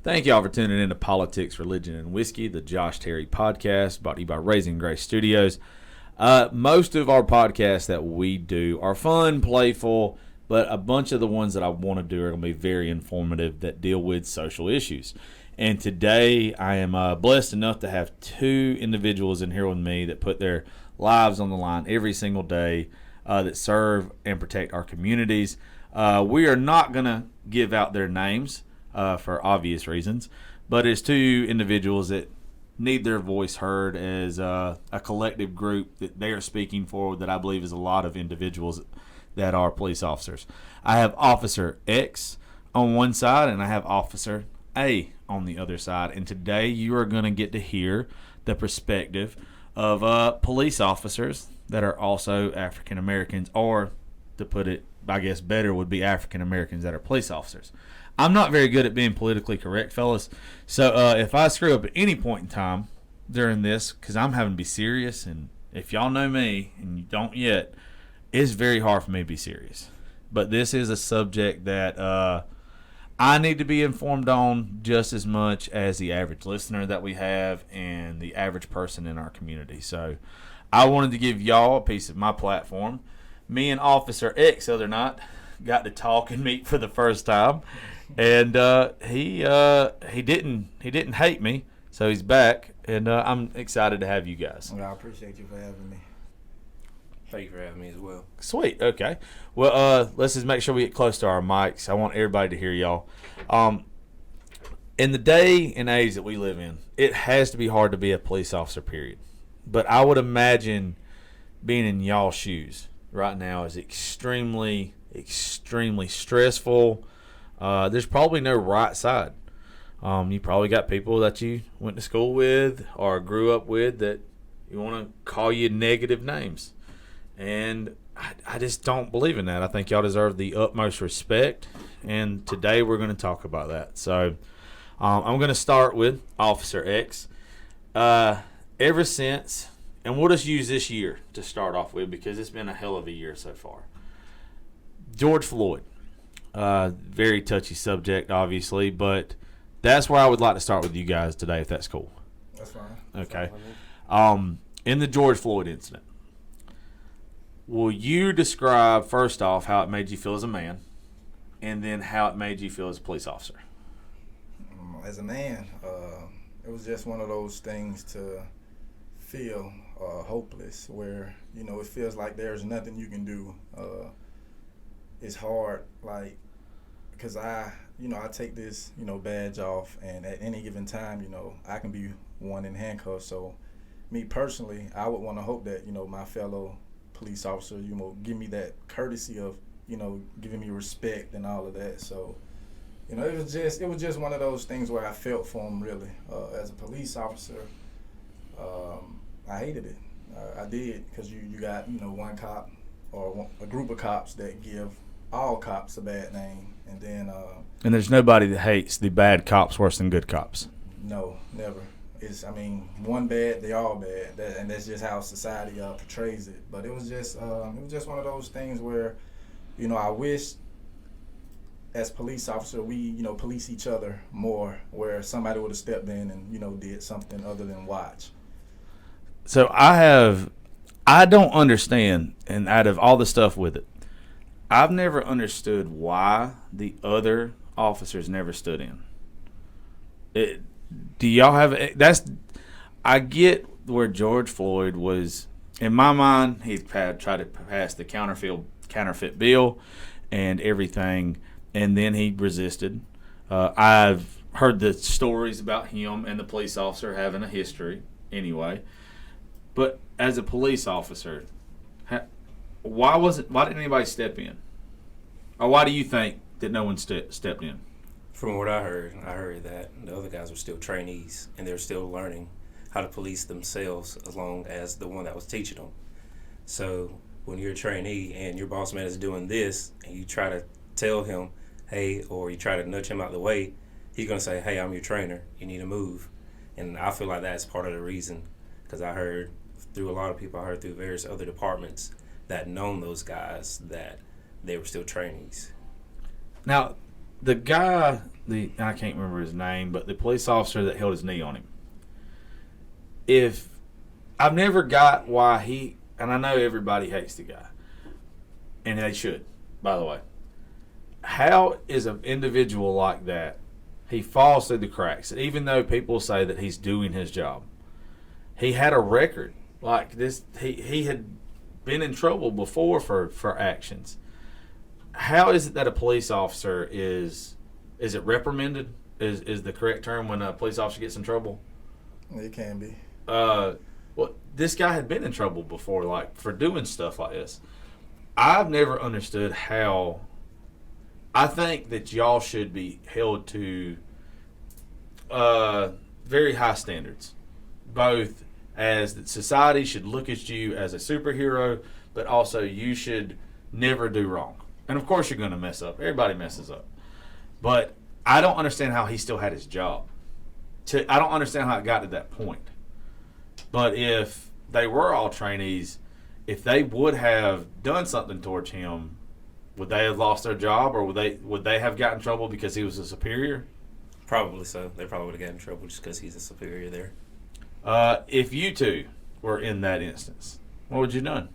Thank y'all for tuning in to Politics, Religion, and Whiskey, the Josh Terry podcast, brought to you by Raising Grace Studios. Most of our podcasts that we do are fun, playful, but a bunch of the ones that I want to do are going to be very informative that deal with social issues. And today I am blessed enough to have two individuals in here with me that put their lives on the line every single day that serve and protect our communities. We are not going to give out their names for obvious reasons, but it's two individuals that need their voice heard as a collective group that they are speaking for that I believe is a lot of individuals that are police officers. I have Officer X on one side and I have Officer A on the other side, and today you are going to get to hear the perspective of police officers that are also African Americans, or to put it, I guess better would be African Americans that are police officers. I'm not very good at being politically correct, fellas. So if I screw up at any point in time during this, because I'm having to be serious, and if y'all know me and you don't yet, it's very hard for me to be serious. But this is a subject that I need to be informed on just as much as the average listener that we have and the average person in our community. So I wanted to give y'all a piece of my platform. Me and Officer X the other night got to talk and meet for the first time. And he didn't hate me, so he's back, and I'm excited to have you guys. Well, I appreciate you for having me. Thank you for having me as well. Sweet. Okay. Well, let's just make sure we get close to our mics. I want everybody to hear y'all. In the day and age that we live in, it has to be hard to be a police officer, period. But I would imagine being in y'all's shoes right now is extremely, extremely stressful. There's probably no right side. You probably got people that you went to school with or grew up with that you want to call you negative names. And I just don't believe in that. I think y'all deserve the utmost respect. And today we're going to talk about that. So I'm going to start with Officer X. Ever since, and we'll just use this year to start off with because it's been a hell of a year so far. George Floyd. Very touchy subject, obviously, but that's where I would like to start with you guys today, if that's cool. That's fine. Okay. In the George Floyd incident, will you describe, first off, how it made you feel as a man, and then how it made you feel as a police officer? As a man, it was just one of those things to feel hopeless, where, it feels like there's nothing you can do. It's hard, because I take this, badge off, and at any given time, I can be one in handcuffs. So, me personally, I would want to hope that, my fellow police officer, give me that courtesy of, giving me respect and all of that. So, it was just one of those things where I felt for him, really. As a police officer, I hated it. I did, because you got, one cop or a group of cops that give all cops a bad name, and then and there's nobody that hates the bad cops worse than good cops. No, never. One bad, they all bad, and that's just how society portrays it. But it was just one of those things where, I wish as police officer we police each other more, where somebody would have stepped in and did something other than watch. So I don't understand, and out of all the stuff with it, I've never understood why the other officers never stood in. Do y'all have I get where George Floyd was, in my mind, he tried to pass the counterfeit bill and everything, and then he resisted. I've heard the stories about him and the police officer having a history anyway. But as a police officer, why didn't anybody step in? Or why do you think that no one stepped in? From what I heard that the other guys were still trainees and they're still learning how to police themselves, as long as the one that was teaching them. So when you're a trainee and your boss man is doing this, and you try to tell him, hey, or you try to nudge him out the way, he's going to say, hey, I'm your trainer, you need to move. And I feel like that's part of the reason, because I heard through a lot of people, I heard through various other departments that known those guys, that they were still trainees. Now, the guy, I can't remember his name, but the police officer that held his knee on him. If I've never got why and I know everybody hates the guy, and they should, by the way. How is an individual like that? He falls through the cracks, even though people say that he's doing his job. He had a record like this. He had been in trouble before for actions. How is it that a police officer is it reprimanded? Is the correct term when a police officer gets in trouble? It can be. Well, this guy had been in trouble before, like for doing stuff like this. I've never understood how. I think that y'all should be held to very high standards, both as that society should look at you as a superhero, but also you should never do wrong. And of course, you're going to mess up. Everybody messes up. But I don't understand how he still had his job. I don't understand how it got to that point. But if they were all trainees, if they would have done something towards him, would they have lost their job, or would they have gotten in trouble because he was a superior? Probably so. They probably would have gotten in trouble just because he's a superior there. If you two were in that instance, what would you done?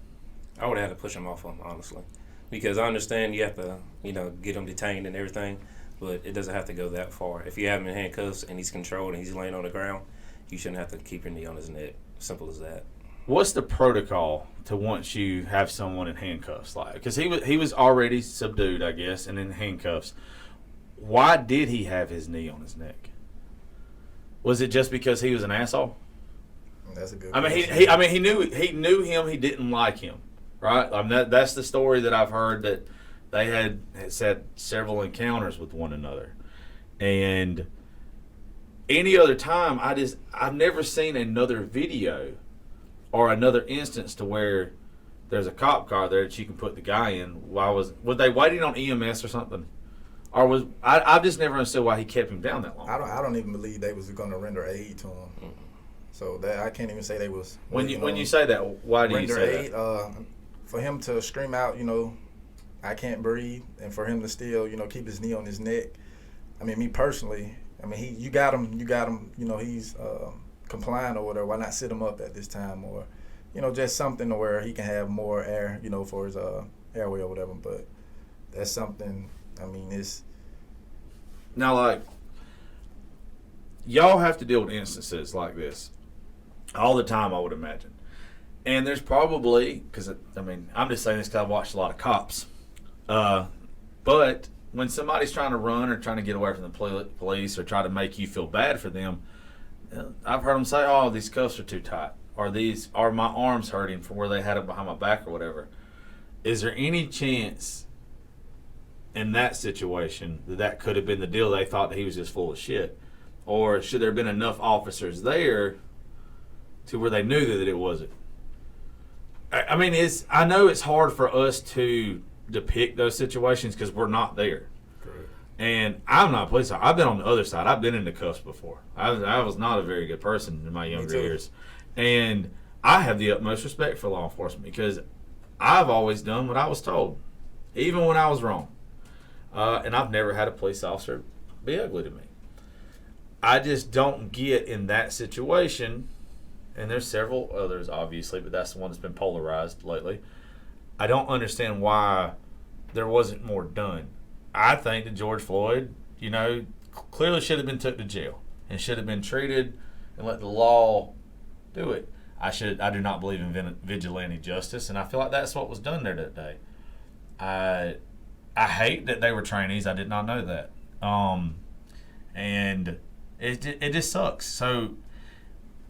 I would have had to push him off him, honestly. Because I understand you have to, get him detained and everything, but it doesn't have to go that far. If you have him in handcuffs and he's controlled and he's laying on the ground, you shouldn't have to keep your knee on his neck. Simple as that. What's the protocol to once you have someone in handcuffs? Like, because he was already subdued, I guess, and in handcuffs. Why did he have his knee on his neck? Was it just because he was an asshole? That's a good. He knew him. He didn't like him, right? That's the story that I've heard, that they had had several encounters with one another, and any other time, I've never seen another video or another instance to where there's a cop car there that you can put the guy in. Were they waiting on EMS or something? Or I've just never understood why he kept him down that long. I don't even believe they was going to render aid to him. Mm-hmm. So that I can't even say they was. When you say that, why do you say aid, that? For him to scream out, I can't breathe, and for him to still, keep his knee on his neck. I mean, me personally, you got him. He's compliant or whatever. Why not sit him up at this time, or, just something to where he can have more air, for his airway or whatever. But that's something. It's now, like, y'all have to deal with instances like this all the time, I would imagine. And there's probably, because I'm just saying this because I've watched a lot of cops. But when somebody's trying to run or trying to get away from the police or try to make you feel bad for them, I've heard them say, "Oh, these cuffs are too tight," or "These are my arms hurting from where they had it behind my back," or whatever. Is there any chance in that situation that could have been the deal? They thought that he was just full of shit, or should there have been enough officers there to where they knew that it wasn't? I know it's hard for us to depict those situations because we're not there. Correct. And I'm not a police officer. I've been on the other side. I've been in the cuffs before. I was not a very good person in my younger years. And I have the utmost respect for law enforcement because I've always done what I was told, even when I was wrong. And I've never had a police officer be ugly to me. I just don't get in that situation, and there's several others, obviously, but that's the one that's been polarized lately. I don't understand why there wasn't more done. I think that George Floyd, clearly should have been took to jail and should have been treated and let the law do it. I do not believe in vigilante justice, and I feel like that's what was done there that day. I hate that they were trainees. I did not know that. And it just sucks. So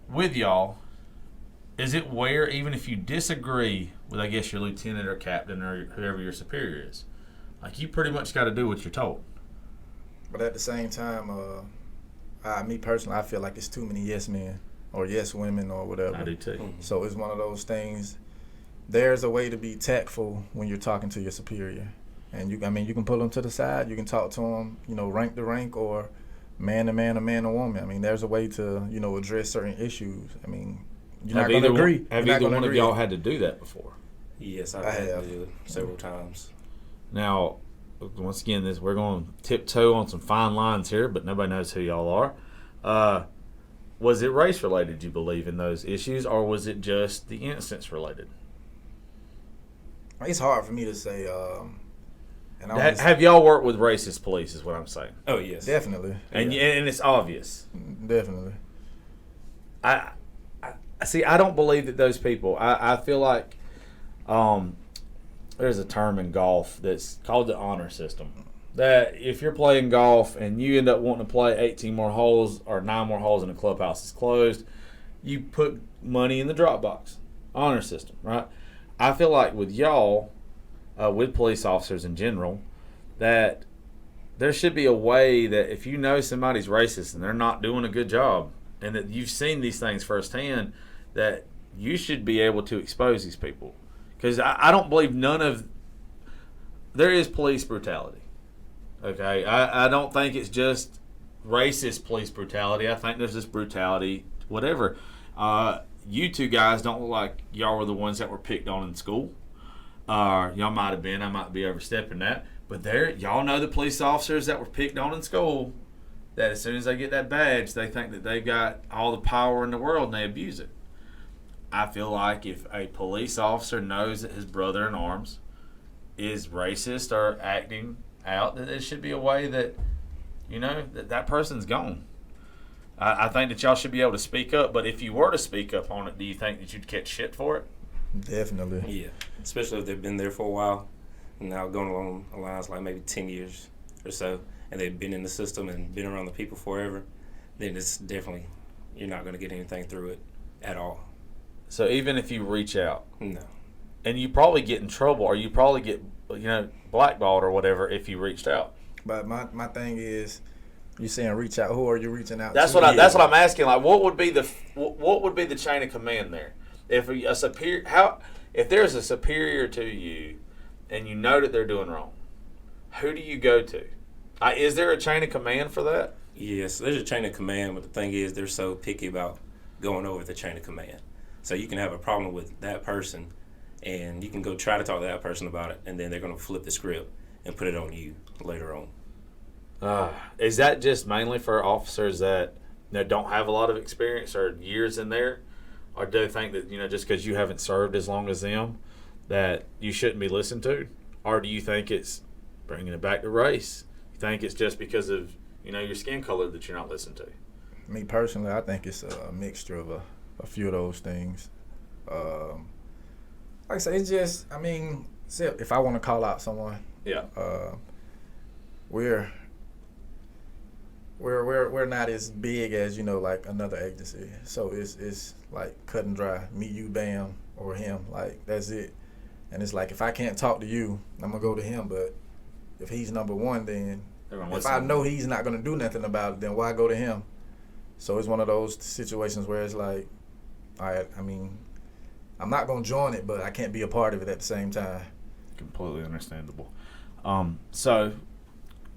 with y'all, is it where even if you disagree with, I guess, your lieutenant or captain or whoever your superior is, like, you pretty much got to do what you're told? But at the same time, me personally, I feel like it's too many yes men or yes women or whatever. I do too. Mm-hmm. So it's one of those things. There's a way to be tactful when you're talking to your superior. And you can pull them to the side. You can talk to them, rank to rank, or man to man, or man to woman. There's a way to, you're certain issues. You're not going to agree. Have either one of y'all had to do that before? Yes, I've had to do it several times. Now, once again, we're going to tiptoe on some fine lines here, but nobody knows who y'all are. Was it race related, you believe, in those issues, or was it just the instance related? It's hard for me to say. Have y'all worked with racist police? Is what I'm saying. Oh yes, Definitely. And it's obvious. Definitely. I see. I don't believe that those people. I feel like there's a term in golf that's called the honor system. That if you're playing golf and you end up wanting to play 18 more holes or 9 more holes and the clubhouse is closed, you put money in the drop box. Honor system, right? I feel like with y'all, with police officers in general, that there should be a way that if you know somebody's racist and they're not doing a good job and that you've seen these things firsthand, that you should be able to expose these people. Because I don't believe there is police brutality. Okay, I don't think it's just racist police brutality. I think there's this brutality, whatever. You two guys don't look like y'all were the ones that were picked on in school. Y'all might have been. I might be overstepping that. But y'all know the police officers that were picked on in school, that as soon as they get that badge, they think that they've got all the power in the world and they abuse it. I feel like if a police officer knows that his brother in arms is racist or acting out, that there should be a way that, that person's gone. I think that y'all should be able to speak up, but if you were to speak up on it, do you think that you'd catch shit for it? Definitely. Yeah, especially if they've been there for a while, and now going along the lines like maybe 10 years or so, and they've been in the system and been around the people forever, then it's definitely, you're not going to get anything through it at all. So even if you reach out, No. and you probably get in trouble, or you probably get blackballed or whatever if you reached out. But my thing is, you saying reach out. Who are you reaching out That's to? that's what I'm asking. Like, what would be the chain of command there? If if there's a superior to you, and you know that they're doing wrong, who do you go to? Is there a chain of command for that? Yes, there's a chain of command, but the thing is, they're so picky about going over the chain of command. So you can have a problem with that person, and you can go try to talk to that person about it, and then they're going to flip the script and put it on you later on. Is that just mainly for officers that don't have a lot of experience or years in there? Or do they think that, just because you haven't served as long as them, that you shouldn't be listened to? Or do you think it's bringing it back to race? You think it's just because of, your skin color that you're not listened to? Me personally, I think it's a mixture of a few of those things. Like I say, it's just, if I want to call out someone, yeah, we're not as big as like another agency. So it's like cut and dry. Me, you, bam, or him. Like that's it. And it's like if I can't talk to you, I'm gonna go to him. But if he's number one, then if I know he's not gonna do nothing about it, then why go to him? So it's one of those situations where it's like, all right, I'm not gonna join it, but I can't be a part of it at the same time. Completely understandable. So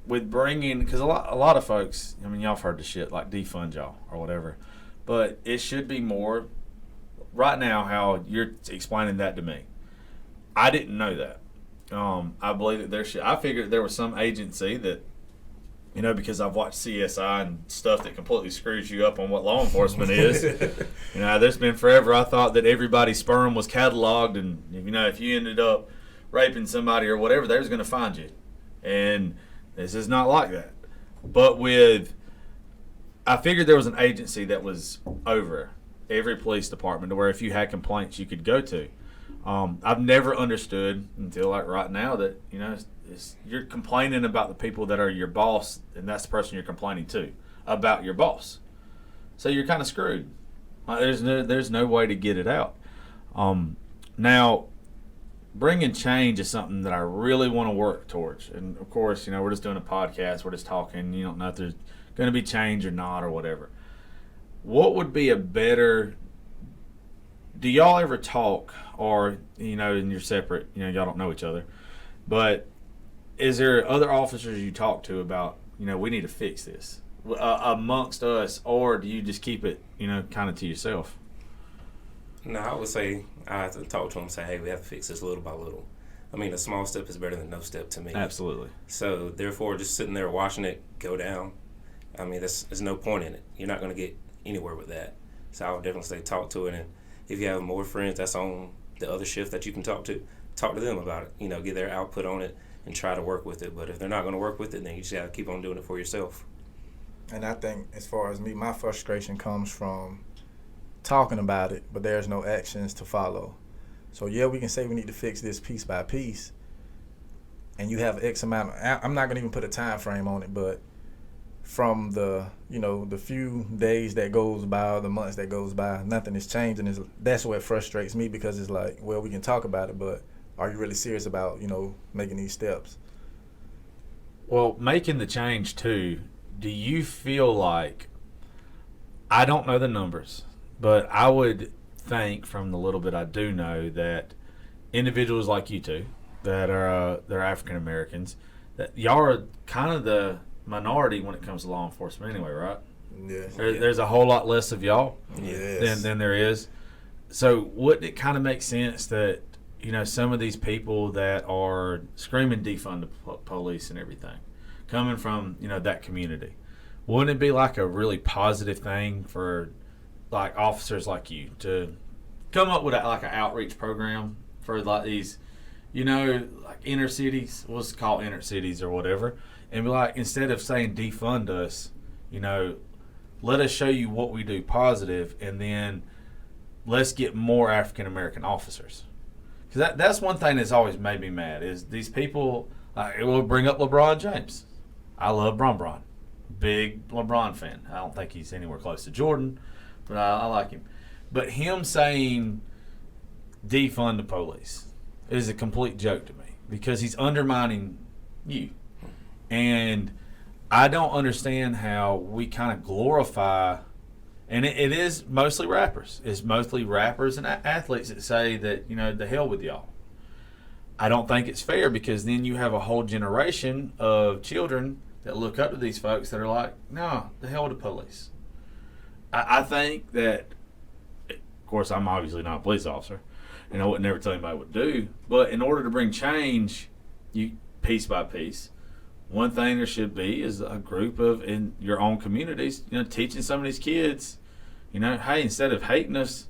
with bringing, because a lot of folks, y'all have heard the shit like defund y'all or whatever, but it should be more. Right now, how you're explaining that to me, I didn't know that. I believe that I figured there was some agency that, because I've watched CSI and stuff that completely screws you up on what law enforcement is. There's been forever. I thought that everybody's sperm was cataloged, and if you ended up raping somebody or whatever, they was going to find you. And this is not like that. But I figured there was an agency that was over every police department to where if you had complaints, you could go to. I've never understood until like right now that, you're complaining about the people that are your boss, and that's the person you're complaining to about your boss. So you're kind of screwed. There's no way to get it out. Now, bringing change is something that I really want to work towards. And, of course, we're just doing a podcast. We're just talking. You don't know if there's going to be change or not or whatever. What would be a better – do y'all ever talk or, and you're separate, y'all don't know each other. But is there other officers you talk to about, we need to fix this amongst us, or do you just keep it, kind of to yourself? No, I would say I have to talk to them and say, hey, we have to fix this little by little. I mean, a small step is better than no step to me. Absolutely. So therefore, just sitting there watching it go down, I mean, there's no point in it. You're not going to get anywhere with that. So I would definitely say talk to it. And if you have more friends that's on the other shift that you can talk to them about it. You know, get their output on it and try to work with it. But if they're not going to work with it, then you just got to keep on doing it for yourself. And I think as far as me, my frustration comes from talking about it, but there's no actions to follow. So yeah, we can say we need to fix this piece by piece, and you have X amount. I'm not gonna even put a time frame on it, but from the the few days that goes by, or the months that goes by, nothing is changing. That's what frustrates me, because it's like, well, we can talk about it, but are you really serious about making these steps? Well, making the change too. Do you feel like, I don't know the numbers, but I would think from the little bit I do know that individuals like you two that are they're African Americans, that y'all are kind of the minority when it comes to law enforcement anyway, right? Yes. There's a whole lot less of y'all Yes. than there is. So wouldn't it kind of make sense that some of these people that are screaming defund the police and everything, coming from that community, wouldn't it be like a really positive thing for like officers like you to come up with like an outreach program for like these, like inner cities, what's called inner cities or whatever, and be like, instead of saying defund us, let us show you what we do positive, and then let's get more African American officers. Because that's one thing that's always made me mad is these people. It will bring up LeBron James. I love Bron. Big LeBron fan. I don't think he's anywhere close to Jordan, but I like him. But him saying defund the police is a complete joke to me, because he's undermining you. And I don't understand how we kind of glorify, and it is mostly rappers. It's mostly rappers and athletes that say that, the hell with y'all. I don't think it's fair, because then you have a whole generation of children that look up to these folks that are like, no, the hell with the police. I think that, of course, I'm obviously not a police officer, and I would never tell anybody what to do, but in order to bring change, piece by piece, one thing there should be is a group of, in your own communities, teaching some of these kids, hey, instead of hating us,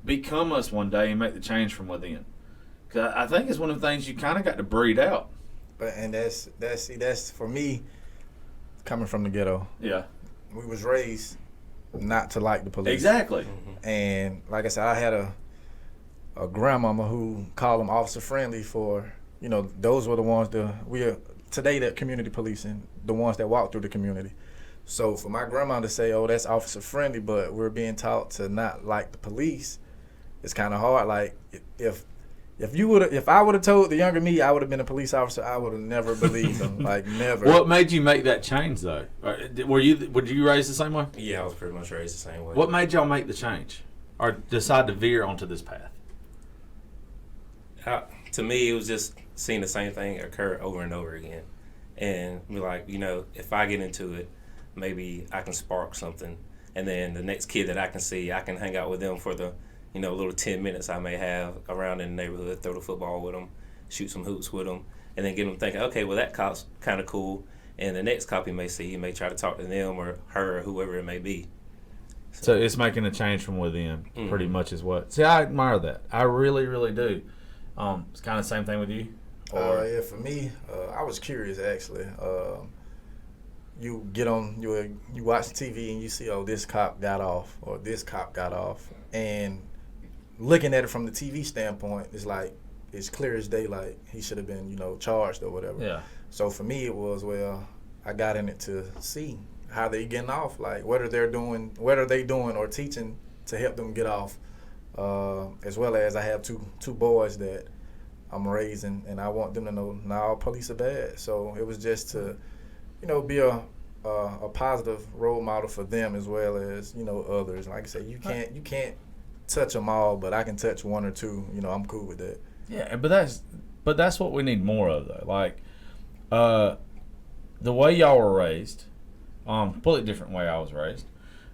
become us one day and make the change from within. Because I think it's one of the things you kind of got to breed out. And that's for me, coming from the ghetto. Yeah. We was raised not to like the police. Exactly. And like I said, I had a grandmama who called them officer friendly for, those were the ones today that community policing, the ones that walk through the community. So for my grandma to say, oh, that's officer friendly, but we're being taught to not like the police, it's kind of hard. Like if I would have told the younger me I would have been a police officer, I would have never believed them. Like, never. What made you make that change, though? Were you raised the same way? Yeah, I was pretty much raised the same way. What made y'all make the change, or decide to veer onto this path? To me, it was just seeing the same thing occur over and over again, and be like, if I get into it, maybe I can spark something, and then the next kid that I can see, I can hang out with them for the little 10 minutes I may have around in the neighborhood, throw the football with them, shoot some hoops with them, and then get them thinking, okay, well, that cop's kind of cool. And the next cop you may see, you may try to talk to them or her or whoever it may be. So it's making a change from within, pretty much is what. See, I admire that. I really, really do. It's kind of the same thing with you? Yeah, for me, I was curious, actually. You get on, you watch TV and you see, oh, this cop got off, or this cop got off. And looking at it from the TV standpoint, it's like, it's clear as day, like he should have been, charged or whatever. Yeah. So for me, it was, I got in it to see how they getting off, like what are they doing or teaching to help them get off. As well as I have two boys that I'm raising, and I want them to know not all police are bad. So it was just to, be a positive role model for them as well as others. Like I said, you can't touch them all, but I can touch one or two. I'm cool with that. Yeah, but that's what we need more of, though. Like, the way y'all were raised, completely different way I was raised.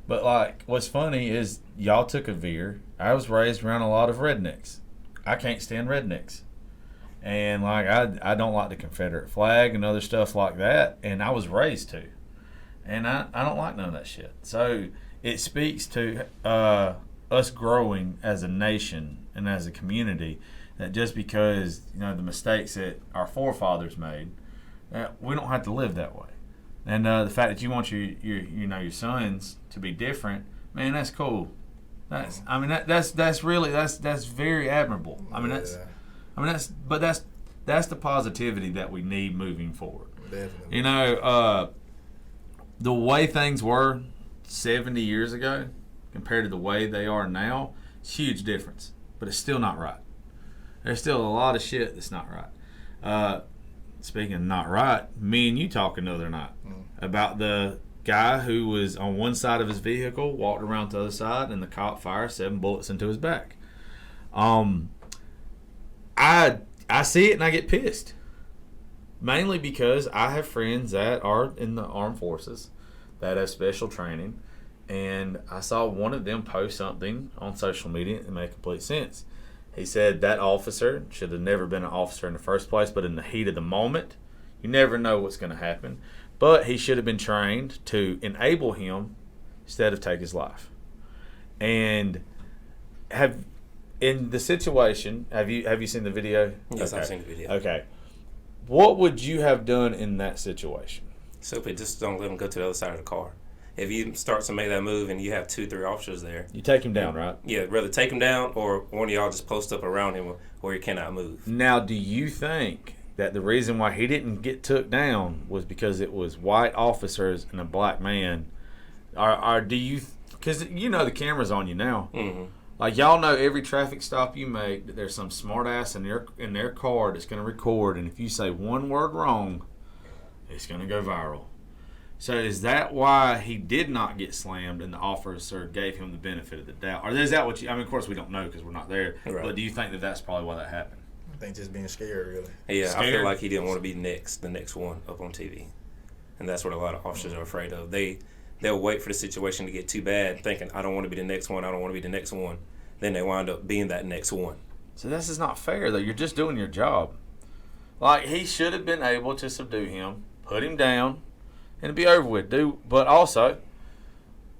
But like, what's funny is y'all took a veer. I was raised around a lot of rednecks. I can't stand rednecks, And like I don't like the Confederate flag and other stuff like that, and I was raised to, and I don't like none of that shit. So it speaks to us growing as a nation and as a community, that just because the mistakes that our forefathers made, we don't have to live that way. And the fact that you want your sons to be different, man, that's cool. That's that's very admirable. That's the positivity that we need moving forward. Definitely. The way things were 70 years ago compared to the way they are now, it's a huge difference. But it's still not right. There's still a lot of shit that's not right. Speaking of not right, me and you talking the other night about the guy who was on one side of his vehicle, walked around to the other side, and the cop fired 7 bullets into his back. I see it and I get pissed. Mainly because I have friends that are in the armed forces that have special training, and I saw one of them post something on social media that made complete sense. He said that officer should have never been an officer in the first place, but in the heat of the moment, you never know what's going to happen. But he should have been trained to enable him instead of take his life. And in the situation, have you seen the video? Yes, Okay. I've seen the video. Okay. What would you have done in that situation? Simply just don't let him go to the other side of the car. If you start to make that move and you have 2-3 officers there, You take him down, right? yeah, rather take him down or one of y'all just post up around him where he cannot move. Now, do you think that the reason why he didn't get took down was because it was white officers and a black man? Or do you, because the camera's on you now. Mm-hmm. Like, y'all know every traffic stop you make, that there's some smart ass in their car that's going to record, and if you say one word wrong, it's going to go viral. So is that why he did not get slammed and the officer gave him the benefit of the doubt? Or is that what of course we don't know because we're not there, Right. But do you think that that's probably why that happened? I think just being scared, really. Yeah, I Scared? feel like he didn't want to be the next one up on TV. And that's what a lot of officers are afraid of. They'll wait for the situation to get too bad, thinking, I don't want to be the next one, I don't want to be the next one. Then they wind up being that next one. So this is not fair, though. You're just doing your job. Like, he should have been able to subdue him, put him down, and it'd be over with. But also,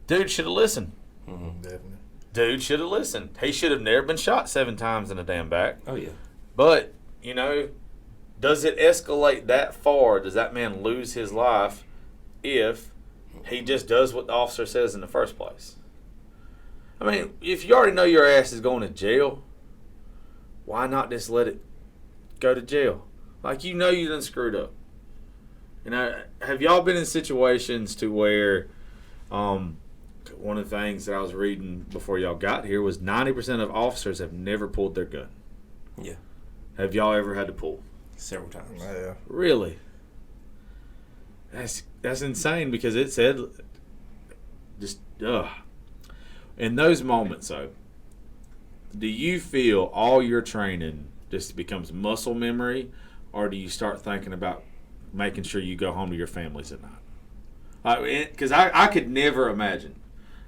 dude should have listened. Mm-hmm. Definitely. Dude should have listened. He should have never been shot 7 times in the damn back. Oh, yeah. But, does it escalate that far? Does that man lose his life if he just does what the officer says in the first place? I mean, if you already know your ass is going to jail, why not just let it go to jail? Like, you done screwed up. Have y'all been in situations to where one of the things that I was reading before y'all got here was 90% of officers have never pulled their gun. Yeah. Have y'all ever had to pull? Several times. Yeah. Really? That's insane because it said just in those moments, though, do you feel all your training just becomes muscle memory, or do you start thinking about making sure you go home to your families at night? Because I could never imagine.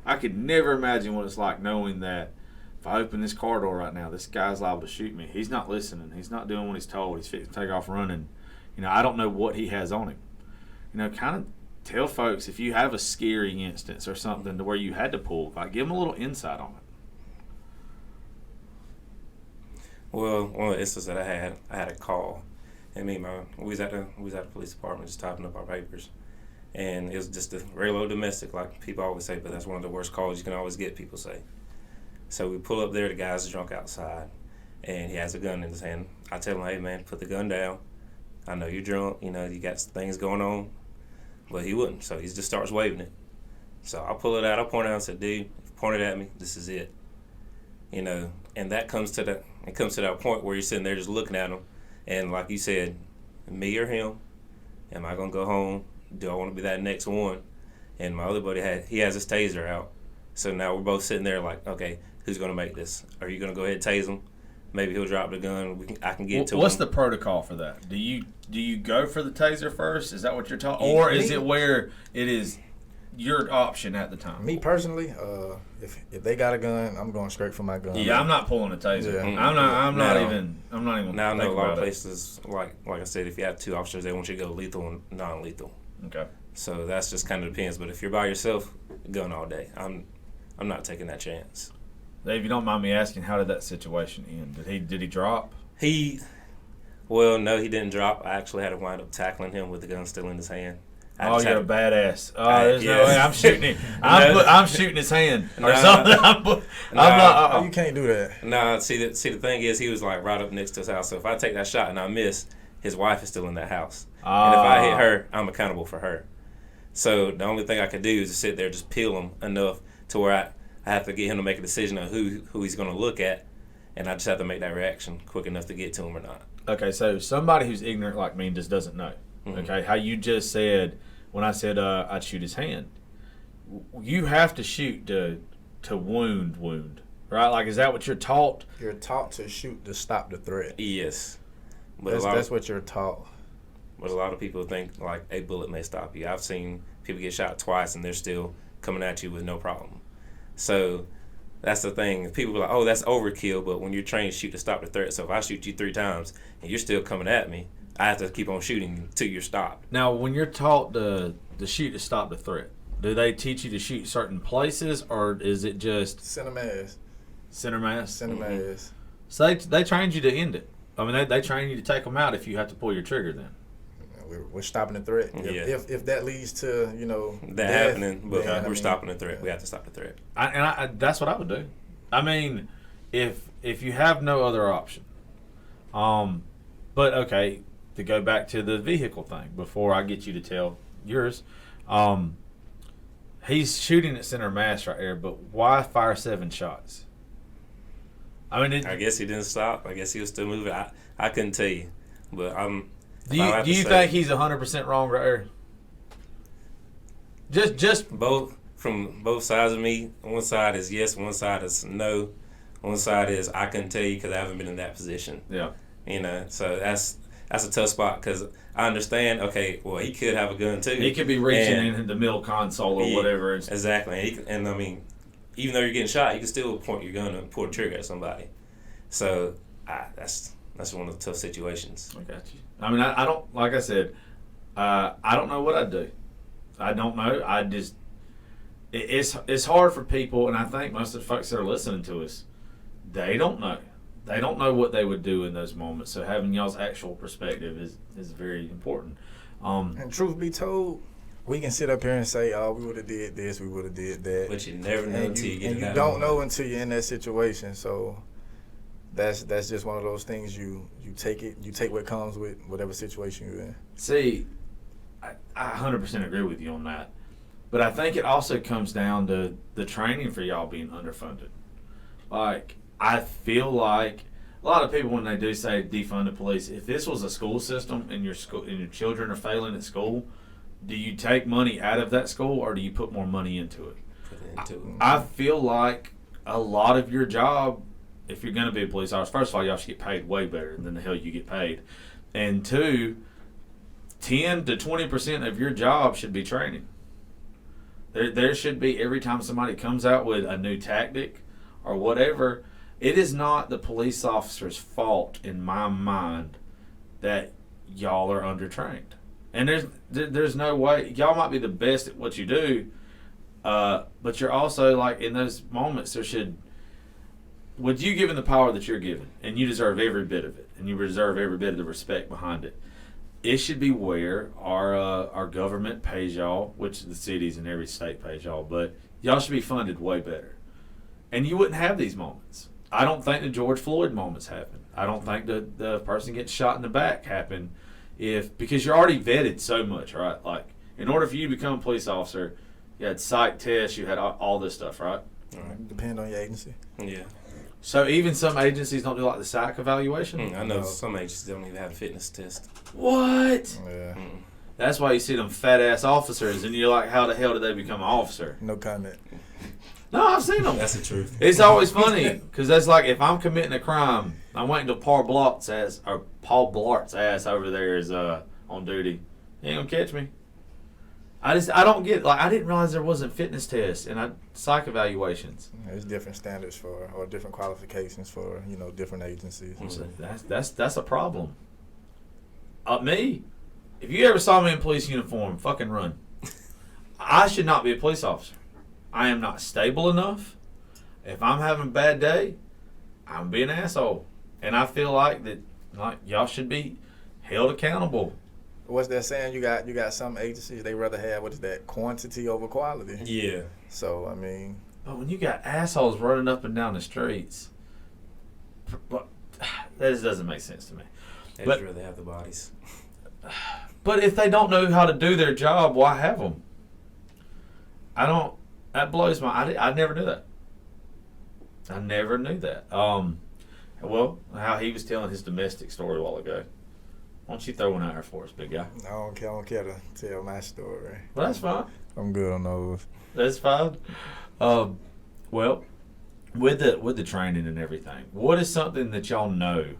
I could never imagine what it's like knowing that if I open this car door right now, this guy's liable to shoot me. He's not listening. He's not doing what he's told. He's fixing to take off running. I don't know what he has on him. Kind of tell folks if you have a scary instance or something to where you had to pull, like give them a little insight on it. Well, one of the instances that I had a call, and we was at the police department just typing up our papers, and it was just a regular domestic, like people always say, but that's one of the worst calls you can always get, people say. So we pull up there, the guy's drunk outside, and he has a gun in his hand. I tell him, hey man, put the gun down. I know you're drunk, you got things going on, but he wouldn't, so he just starts waving it. So I pull it out, I point it out and said, dude, point it at me, this is it. And that comes to that point where you're sitting there just looking at him, and like you said, me or him, am I gonna go home? Do I want to be that next one? And my other buddy has his taser out, so now we're both sitting there like, okay, who's gonna make this? Are you gonna go ahead and tase him? Maybe he'll drop the gun. I can get to him. What's the protocol for that? Do you go for the taser first? Is that what you're talking? Or is it where it is your option at the time? Me personally, if they got a gun, I'm going straight for my gun. Yeah, I'm not pulling a taser. Yeah. I'm not even. Now I know a lot of it. places, like I said, if you have 2 officers, they want you to go lethal and non-lethal. Okay. So that's just kind of depends. But if you're by yourself, gun all day. I'm not taking that chance. If you don't mind me asking, how did that situation end? Did he drop? Well, no, he didn't drop. I actually had to wind up tackling him with the gun still in his hand. Oh, you're a badass. Oh, there's no way I'm shooting him. No. I'm shooting his hand or No. something. I'm not. You can't do that. No, see the thing is, he was like right up next to his house. So if I take that shot and I miss, his wife is still in that house. And if I hit her, I'm accountable for her. So the only thing I could do is just sit there, just peel him enough to where I have to get him to make a decision on who he's going to look at, and I just have to make that reaction quick enough to get to him or not. Okay, so somebody who's ignorant like me and just doesn't know. Mm-hmm. Okay, how you just said when I said I'd shoot his hand, you have to shoot to wound, right? Like, is that what you're taught? You're taught to shoot to stop the threat. Yes, but That's what you're taught. But a lot of people think like a bullet may stop you. I've seen people get shot twice and they're still coming at you with no problem. So that's the thing. People are like, oh, that's overkill. But when you're trained to shoot to stop the threat, so if I shoot you 3 times and you're still coming at me, I have to keep on shooting till you're stopped. Now, when you're taught to shoot to stop the threat, do they teach you to shoot certain places, or is it just Center mass. center mass? Center mass. So they trained you to end it. I mean, they train you to take them out if you have to pull your trigger then. We're stopping the threat. Yeah. If that leads to, That death, happening, but then, we're stopping the threat. We have to stop the threat. That's what I would do. I mean, if you have no other option. But okay, to go back to the vehicle thing before I get you to tell yours, he's shooting at center mass right there, but why fire 7 shots? I mean, I guess he didn't stop. I guess he was still moving. I couldn't tell you, but do you think he's 100% wrong right there? Just from both sides of me. One side is yes, one side is no. One side is I couldn't tell you because I haven't been in that position. Yeah. So that's a tough spot because I understand. Okay, well he could have a gun too. He could be reaching in the middle console or whatever. Exactly, and I mean, even though you're getting shot, you can still point your gun and pull the trigger at somebody. So that's one of the tough situations. I got you. I mean, I don't, like I said, I don't know what I'd do. I don't know. I just, it's hard for people, and I think most of the folks that are listening to us, they don't know. They don't know what they would do in those moments. So having y'all's actual perspective is very important. And truth be told, we can sit up here and say, oh, we would have did this, we would have did that. But you never know until you get in that. You don't know until you're in that situation. So that's just one of those things you take what comes with whatever situation you're in. See, I 100% agree with you on that. But I think it also comes down to the training for y'all being underfunded. Like, I feel like a lot of people, when they do say defund the police, if this was a school system and your children are failing at school, do you take money out of that school or do you put more money into it? I feel like a lot of your job, if you're going to be a police officer, first of all, y'all should get paid way better than the hell you get paid. And 2, 10 to 20% of your job should be training. There should be, every time somebody comes out with a new tactic or whatever, it is not the police officer's fault in my mind that y'all are undertrained. And there's no way, y'all might be the best at what you do, but you're also, like, in those moments, with you given the power that you're given, and you deserve every bit of it, and you deserve every bit of the respect behind it, it should be where our government pays y'all, which the cities in every state pays y'all, but y'all should be funded way better. And you wouldn't have these moments. I don't think the George Floyd moments happen. I don't think the person gets shot in the back happen because you're already vetted so much, right? Like, in order for you to become a police officer, you had psych tests, you had all this stuff, right? Depend on your agency. Yeah. So even some agencies don't do like the psych evaluation? I know some agencies don't even have a fitness test. What? Yeah. That's why you see them fat ass officers, and you're like, how the hell did they become an officer? No comment. No, I've seen them. That's the truth. It's always funny because that's like if I'm committing a crime, I'm waiting till Paul Blart's ass over there is on duty. He ain't gonna catch me. I don't get, like, I didn't realize there wasn't fitness tests and psych evaluations. There's different standards for, or different qualifications for, different agencies. That's a problem. Me, if you ever saw me in police uniform, fucking run. I should not be a police officer. I am not stable enough. If I'm having a bad day, I'm being an asshole. And I feel like y'all should be held accountable. What's that saying? You got some agencies, they rather have, what is that, quantity over quality. Yeah. So, I mean. But when you got assholes running up and down the streets, that just doesn't make sense to me. They'd just rather have the bodies. But if they don't know how to do their job, why have them? That blows I never knew that. I never knew that. Well, how he was telling his domestic story a while ago. Why don't you throw one out here for us, big guy? I don't care to tell my story. Well, that's fine. I'm good on those. That's fine. Well, with the training and everything, what is something that y'all know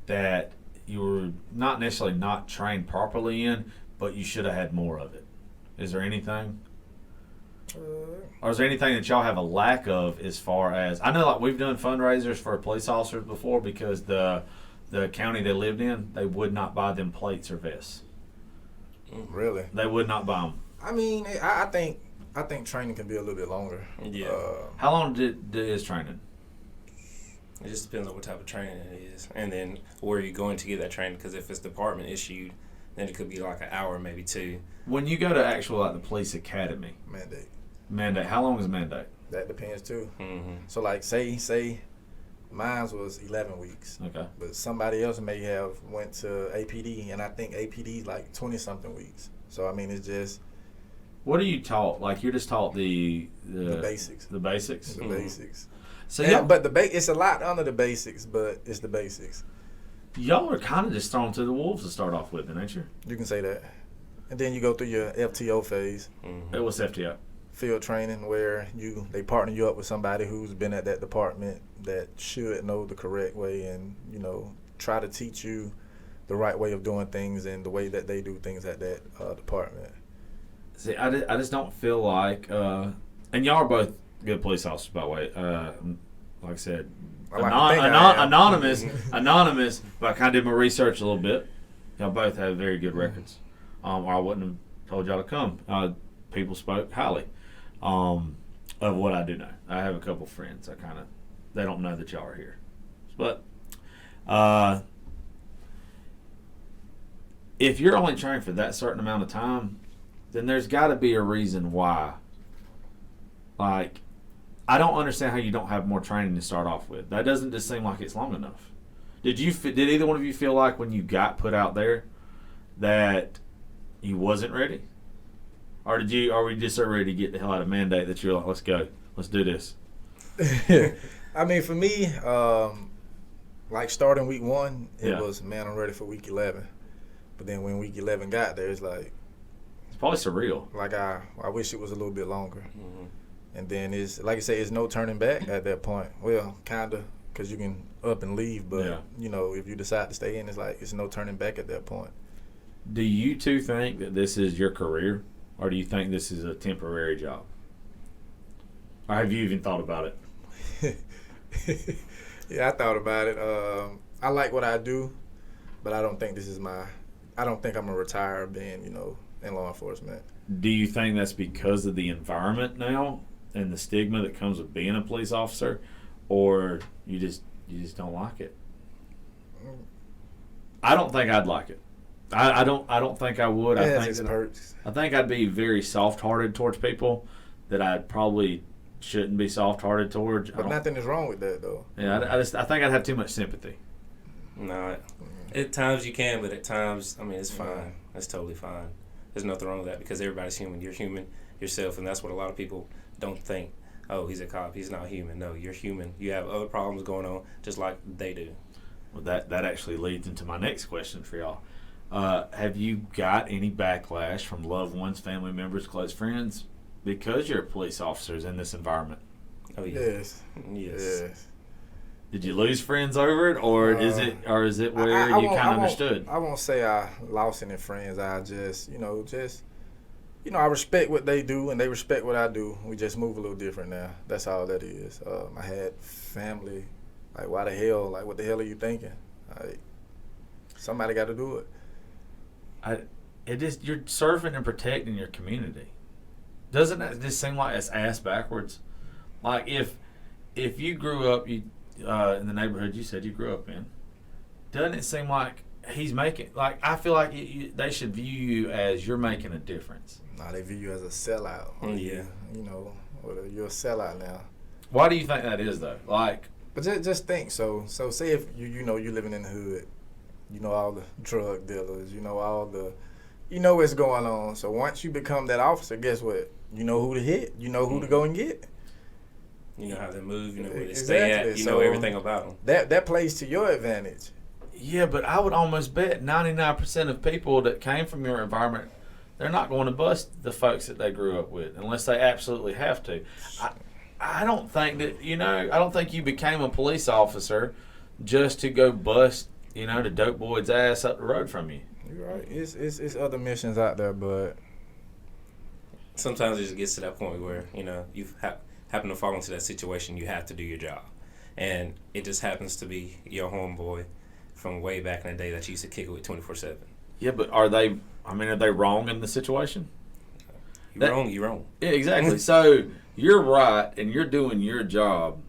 that you were not necessarily not trained properly in, but you should have had more of it? Is there anything? Or is there anything that y'all have a lack of as far as, I know, like, we've done fundraisers for police officers before because the county they lived in, they would not buy them plates or vests. Really? They would not buy them. I mean, I think training can be a little bit longer. Yeah. How long is training? It just depends on what type of training it is, and then where you're going to get that training. Because if it's department issued, then it could be like an hour, maybe two. When you go to actual, like, the police academy, mandate. How long is mandate? That depends too. Mm-hmm. So, like, say mine was 11 weeks. Okay. But somebody else may have went to APD, and I think APD is like 20-something weeks. So, I mean, it's just. What are you taught? Like, you're just taught the basics. The basics? The basics. So but it's a lot under the basics, but it's the basics. Y'all are kind of just thrown to the wolves to start off with, ain't you? You can say that. And then you go through your FTO phase. Mm-hmm. What's FTO? Field training, where they partner you up with somebody who's been at that department that should know the correct way and, try to teach you the right way of doing things and the way that they do things at that department. See, I just don't feel like, and y'all are both good police officers, by the way. Like I said, anonymous, but I kind of did my research a little bit. Y'all both have very good records, or I wouldn't have told y'all to come. People spoke highly of what I do know. I have a couple friends. They don't know that y'all are here, but if you're only trained for that certain amount of time, then there's got to be a reason why. Like, I don't understand how you don't have more training to start off with. That doesn't just seem like it's long enough. Did either one of you feel like when you got put out there that you wasn't ready? Or are we just so ready to get the hell out of mandate that you're like, let's go, let's do this? I mean, for me, like starting week 1, it was, man, I'm ready for week 11. But then when week 11 got there, it's like, it's probably surreal. Like I wish it was a little bit longer. Mm-hmm. And then it's, like I say, it's no turning back at that point. Well, kind of, because you can up and leave. But, if you decide to stay in, it's like it's no turning back at that point. Do you two think that this is your career? Or do you think this is a temporary job? Or have you even thought about it? Yeah, I thought about it. I like what I do, but I don't think I don't think I'm going to retire being, in law enforcement. Do you think that's because of the environment now and the stigma that comes with being a police officer, or you just don't like it? I don't think I'd like it. I don't think I would. I think I'd be very soft-hearted towards people that I probably shouldn't be soft-hearted towards. But nothing is wrong with that, though. Yeah, I think I'd have too much sympathy. No, at times you can, but at times, I mean, it's fine. It's totally fine. There's nothing wrong with that because everybody's human. You're human yourself, and that's what a lot of people don't think. Oh, he's a cop. He's not human. No, you're human. You have other problems going on just like they do. Well, that actually leads into my next question for y'all. Have you got any backlash from loved ones, family members, close friends because you're police officers in this environment? Oh, yeah. Yes. Did you lose friends over it, or is it where you kind of understood? I won't say I lost any friends. I just I respect what they do and they respect what I do. We just move a little different now. That's all that is. I had family. Like, why the hell? Like, what the hell are you thinking? Like, somebody got to do it. You're serving and protecting your community. Doesn't that just seem like it's ass backwards? Like, if you grew up in the neighborhood you said you grew up in, doesn't it seem like he's making, like, I feel like they should view you as you're making a difference. Nah, they view you as a sellout. Yeah. You're a sellout now. Why do you think that is, though? Like, But just think. So say if you're living in the hood, all the drug dealers, what's going on. So once you become that officer, guess what? You know who to hit. You know who to go and get. You know how they move. You know where they Exactly. stay at. You know everything about them. That plays to your advantage. yeah, but I would almost bet 99% of people that came from your environment, they're not going to bust the folks that they grew up with unless they absolutely have to. I don't think that, I don't think you became a police officer just to go bust, the dope boy's ass up the road from you. You're right. It's other missions out there, but Sometimes it just gets to that point where, you happen to fall into that situation, you have to do your job. And it just happens to be your homeboy from way back in the day that you used to kick it with 24/7. Yeah, but are they wrong in the situation? You're wrong. Yeah, exactly. So you're right, and you're doing your job,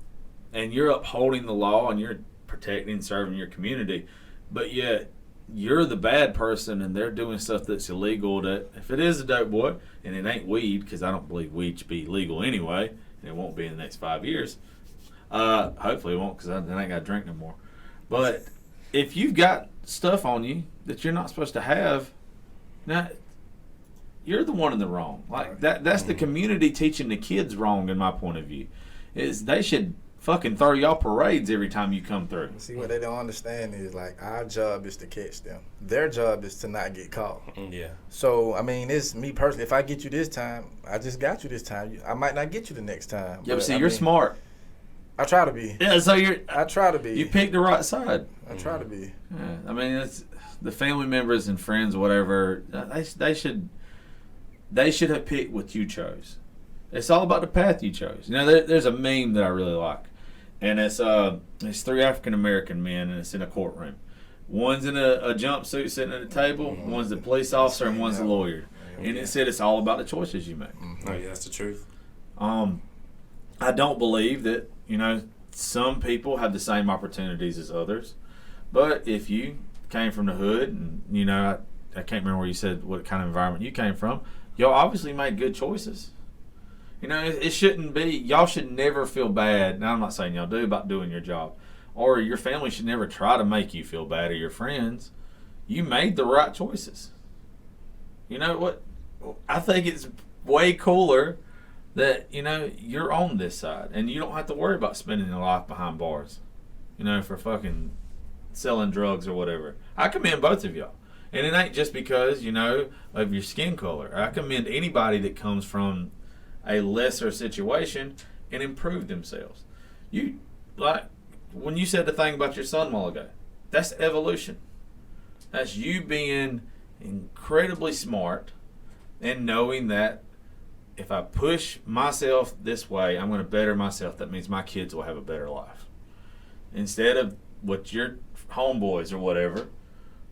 and you're upholding the law, and you're protecting and serving your community, but yet you're the bad person, and they're doing stuff that's illegal. That if it is a dope boy, and it ain't weed, because I don't believe weed should be legal anyway, and it won't be in the next 5 years. Hopefully it won't, because I ain't got to drink no more. But if you've got stuff on you that you're not supposed to have, now you're the one in the wrong. Like that's the community teaching the kids wrong, in my point of view. Is they should fucking throw y'all parades every time you come through. see what they don't understand is, like, our job is to catch them. Their job is to not get caught. Yeah. So it's me personally. If I get you this time, I just got you this time. I might not get you the next time. Yeah, but see, you're smart. I try to be. Yeah, so I try to be. you picked the right side. I try to be. Yeah, I mean, it's the family members and friends, whatever. They should have picked what you chose. It's all about the path you chose. There's a meme that I really like, and it's 3 African American men, and it's in a courtroom. One's in a jumpsuit sitting at a table. One's the police officer, and one's the lawyer. And it said it's all about the choices you make. Oh yeah, that's the truth. I don't believe that some people have the same opportunities as others, but if you came from the hood, and I can't remember where you said what kind of environment you came from, y'all obviously made good choices. It shouldn't be, y'all should never feel bad. Now I'm not saying y'all do, about doing your job, or your family should never try to make you feel bad, or your friends. You made the right choices. You know what? I think it's way cooler that you're on this side, and you don't have to worry about spending your life behind bars, for fucking selling drugs or whatever. I commend both of y'all, and it ain't just because of your skin color. I commend anybody that comes from a lesser situation and improve themselves. You, like when you said the thing about your son a while ago, that's evolution. That's you being incredibly smart and knowing that if I push myself this way, I'm going to better myself. That means my kids will have a better life. Instead of what your homeboys or whatever,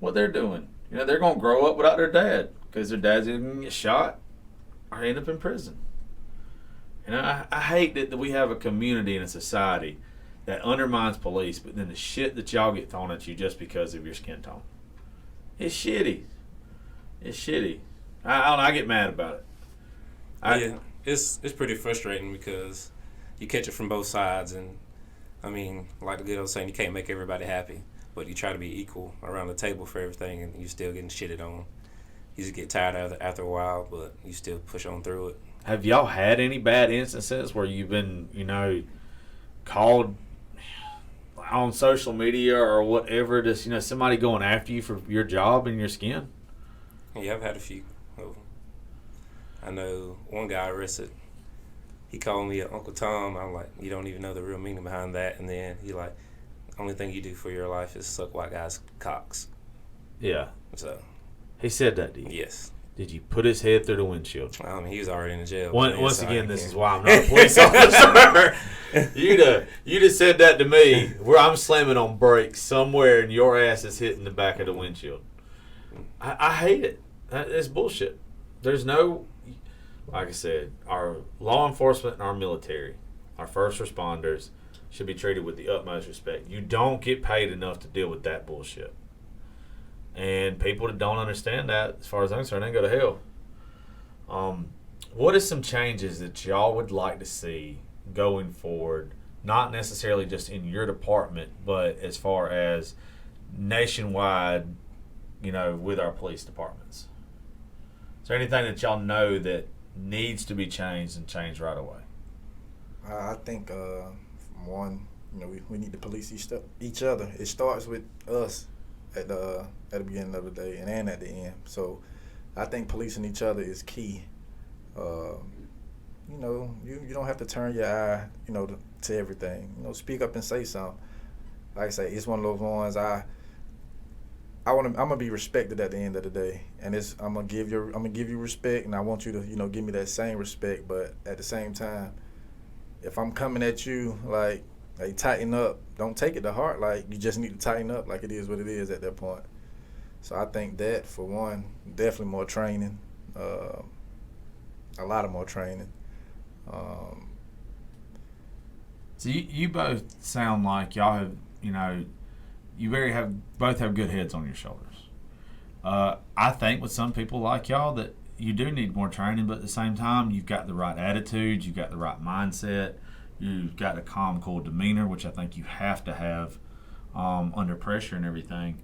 what they're doing. They're going to grow up without their dad because their dad's either going to get shot or end up in prison. I hate that we have a community and a society that undermines police, but then the shit that y'all get thrown at you just because of your skin tone. It's shitty. It's shitty. I don't know, I get mad about it. Yeah, it's pretty frustrating because you catch it from both sides, and I mean, like the good old saying, you can't make everybody happy, but you try to be equal around the table for everything, and you're still getting shitted on. You just get tired of it after a while, but you still push on through it. Have y'all had any bad instances where you've been, called on social media or whatever, just, somebody going after you for your job and your skin? Yeah, I've had a few of them. I know one guy arrested. He called me Uncle Tom. I'm like, you don't even know the real meaning behind that. And then he like, the only thing you do for your life is suck white guys' cocks. Yeah. So. He said that to you? Yes. Did you put his head through the windshield? He was already in the jail. Once again, this is why I'm not a police officer. You'd have said that to me, where I'm slamming on brakes somewhere and your ass is hitting the back of the windshield. I hate it. It's bullshit. There's no, like I said, our law enforcement and our military, our first responders, should be treated with the utmost respect. You don't get paid enough to deal with that bullshit. And people that don't understand that, as far as I'm concerned, they go to hell. What are some changes that y'all would like to see going forward? Not necessarily just in your department, but as far as nationwide, with our police departments. Is there anything that y'all know that needs to be changed and changed right away? I think, one, we need to police each other. It starts with us at the beginning of the day and at the end. So I think policing each other is key. You don't have to turn your eye, to everything. Speak up and say something. Like I say, it's one of those ones I'm gonna be respected at the end of the day, and I'm gonna give you respect, and I want you to give me that same respect. But at the same time, if I'm coming at you like tighten up, don't take it to heart. Like, you just need to tighten up. Like, it is what it is at that point. So I think that, for one, definitely more training, a lot of more training. So you both sound like y'all have, both have good heads on your shoulders. I think with some people like y'all that you do need more training, but at the same time, you've got the right attitude, you've got the right mindset, you've got a calm, cool demeanor, which I think you have to have under pressure and everything.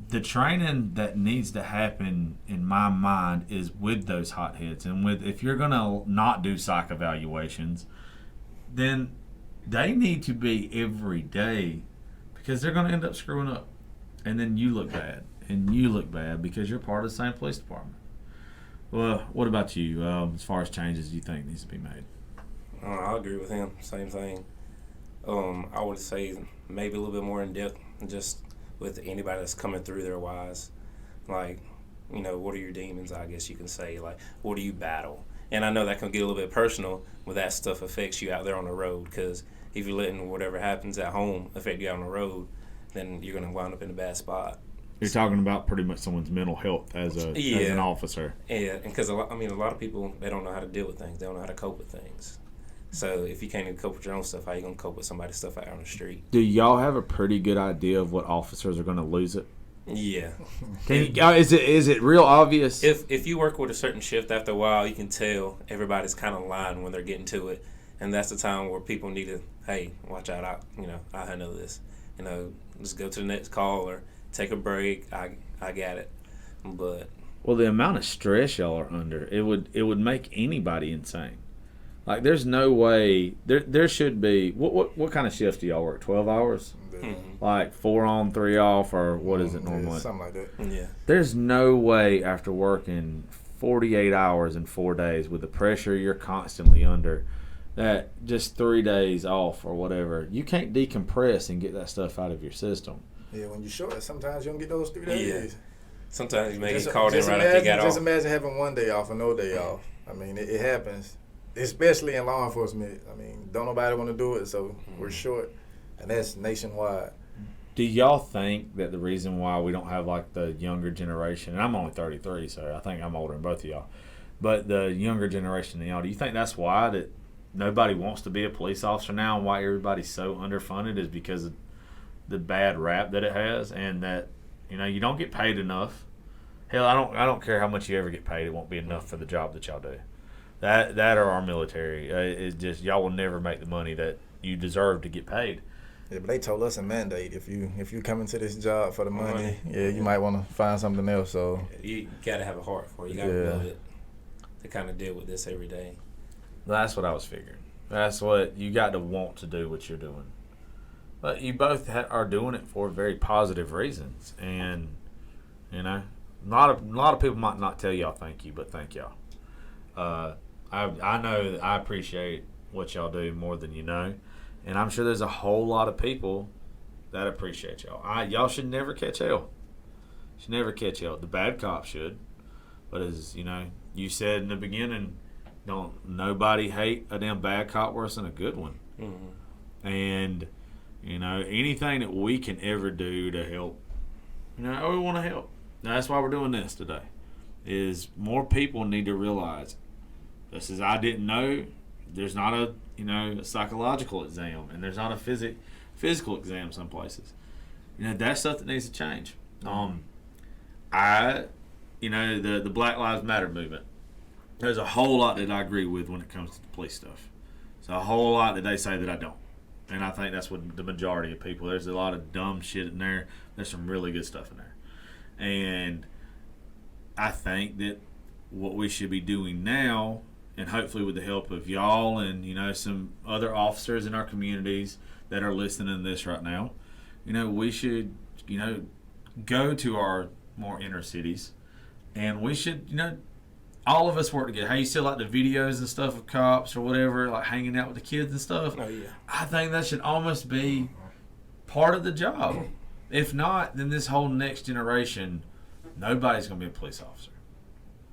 The training that needs to happen, in my mind, is with those hot heads. And if you're going to not do psych evaluations, then they need to be every day, because they're going to end up screwing up. And then you look bad. And you look bad because you're part of the same police department. Well, what about you, as far as changes you think needs to be made? I agree with him. Same thing. I would say maybe a little bit more in depth, just with anybody that's coming through their wise. Like, what are your demons, I guess you can say. Like, what do you battle? And I know that can get a little bit personal when that stuff affects you out there on the road, because if you're letting whatever happens at home affect you out on the road, then you're going to wind up in a bad spot. You're talking about pretty much someone's mental health as an officer. Yeah, and because a lot of people, they don't know how to deal with things. They don't know how to cope with things. So if you can't even cope with your own stuff, how you going to cope with somebody's stuff out on the street? Do y'all have a pretty good idea of what officers are going to lose it? Yeah. Is it real obvious? If you work with a certain shift, after a while, you can tell everybody's kind of lying when they're getting to it. And that's the time where people need to, hey, watch out, I handle this. Just go to the next call or take a break. I got it. But the amount of stress y'all are under, it would make anybody insane. Like, there's no way there should be. What kind of shift do y'all work? 12 hours? Mm-hmm. Like 4 on, 3 off, or what is it normally? Yeah, something like that. Yeah. There's no way, after working 48 hours in 4 days with the pressure you're constantly under, that just 3 days off or whatever, you can't decompress and get that stuff out of your system. Yeah, when you're short, sometimes you don't get those 3 days. Yeah. Sometimes you may get called in right after you got off. Just imagine having 1 day off or no day off. I mean, it happens, especially in law enforcement. I mean, don't nobody want to do it, so we're short, and that's nationwide. Do y'all think that the reason why we don't have, like, the younger generation, and I'm only 33, so I think I'm older than both of y'all, but the younger generation than y'all, do you think that's why that nobody wants to be a police officer now, and why everybody's so underfunded is because of the bad rap that it has, and that you don't get paid enough? Hell, I don't care how much you ever get paid, it won't be enough for the job that y'all do. That or our military, it's just y'all will never make the money that you deserve to get paid. Yeah, but they told us a mandate, if you come into this job for the money, you might want to find something else. So you gotta have a heart for it. You gotta build it to kind of deal with this every day. That's what I was figuring. That's what you got to want to do what you're doing. But you both are doing it for very positive reasons, and a lot of people might not tell y'all thank you, but thank y'all. I know that I appreciate what y'all do more than you know, and I'm sure there's a whole lot of people that appreciate y'all. Y'all should never catch hell. Should never catch hell. The bad cops should, But as you know, you said in the beginning, don't nobody hate a damn bad cop worse than a good one. Mm-hmm. And anything that we can ever do to help, we want to help. Now, that's why we're doing this today. Is more people need to realize this is I didn't know. There's not a a psychological exam, and there's not a physical exam some places. That's stuff that needs to change. The Black Lives Matter movement. There's a whole lot that I agree with when it comes to the police stuff. So a whole lot that they say that I don't. And I think that's what the majority of people. There's a lot of dumb shit in there. There's some really good stuff in there. And I think that what we should be doing now, and hopefully with the help of y'all and some other officers in our communities that are listening to this right now, we should go to our more inner cities, and we should all of us work together. How you see like the videos and stuff of cops or whatever, like hanging out with the kids and stuff. Oh yeah. I think that should almost be part of the job. If not, then this whole next generation, nobody's gonna be a police officer.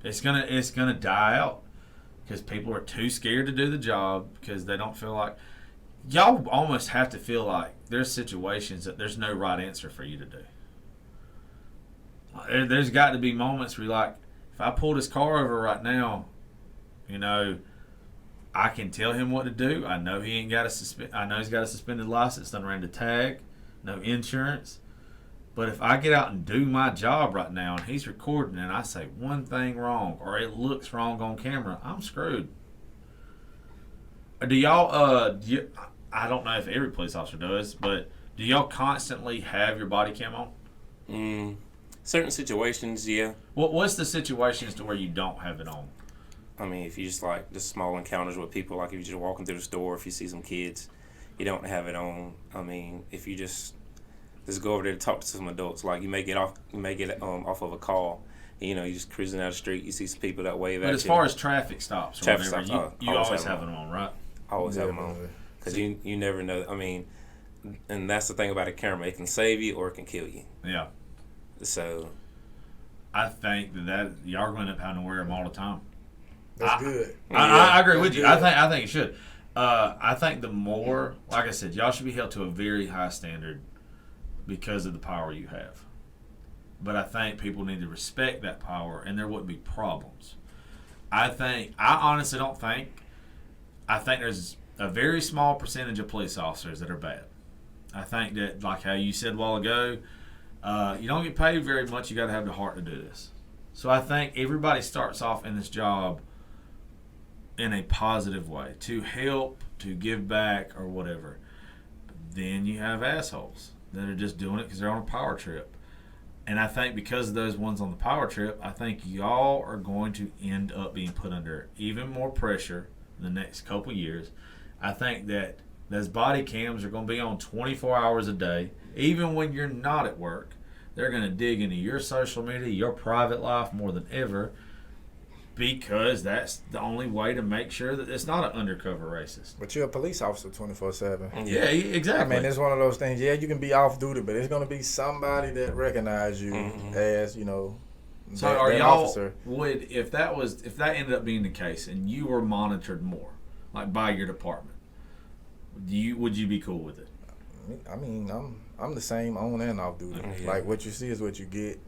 It's gonna die out because people are too scared to do the job because they don't feel like. Y'all almost have to feel like there's situations that there's no right answer for you to do. There's got to be moments where you're like, if I pull this car over right now, I can tell him what to do. I know he ain't got I know he's got a suspended license, done ran the tag, no insurance. But if I get out and do my job right now and he's recording and I say one thing wrong or it looks wrong on camera, I'm screwed. Do y'all, I don't know if every police officer does, but do y'all constantly have your body cam on? Certain situations, yeah. What's the situations to where you don't have it on? I mean, if you just small encounters with people, like if you're just walking through the store, if you see some kids, you don't have it on. I mean, if you just go over there to talk to some adults, like you may get off of a call, and, you're just cruising down the street, you see some people that wave at you. But as far as traffic stops, you always have them on, right? Always have them on, because you never know. I mean, and that's the thing about a camera; it can save you or it can kill you. Yeah. So, I think that y'all are going to end up having to wear them all the time. That's good. I agree with you. I think it should. I think the more, like I said, y'all should be held to a very high standard because of the power you have. But I think people need to respect that power, and there wouldn't be problems. I honestly don't think. I think there's a very small percentage of police officers that are bad. I think that, like how you said a while ago, you don't get paid very much. You got to have the heart to do this. So I think everybody starts off in this job in a positive way, to help, to give back, or whatever. But then you have assholes that are just doing it because they're on a power trip. And I think because of those ones on the power trip, I think y'all are going to end up being put under even more pressure in the next couple years. I think that those body cams are going to be on 24 hours a day. Even when you're not at work, they're going to dig into your social media, your private life more than ever, because that's the only way to make sure that it's not an undercover racist. But you're a police officer 24/7. Yeah, exactly. I mean, it's one of those things. Yeah, you can be off duty, but it's going to be somebody that recognizes you as, So are y'all officer. if that ended up being the case and you were monitored more, like by your department, would you be cool with it? I mean, I'm the same on and off duty. Yeah. Like what you see is what you get.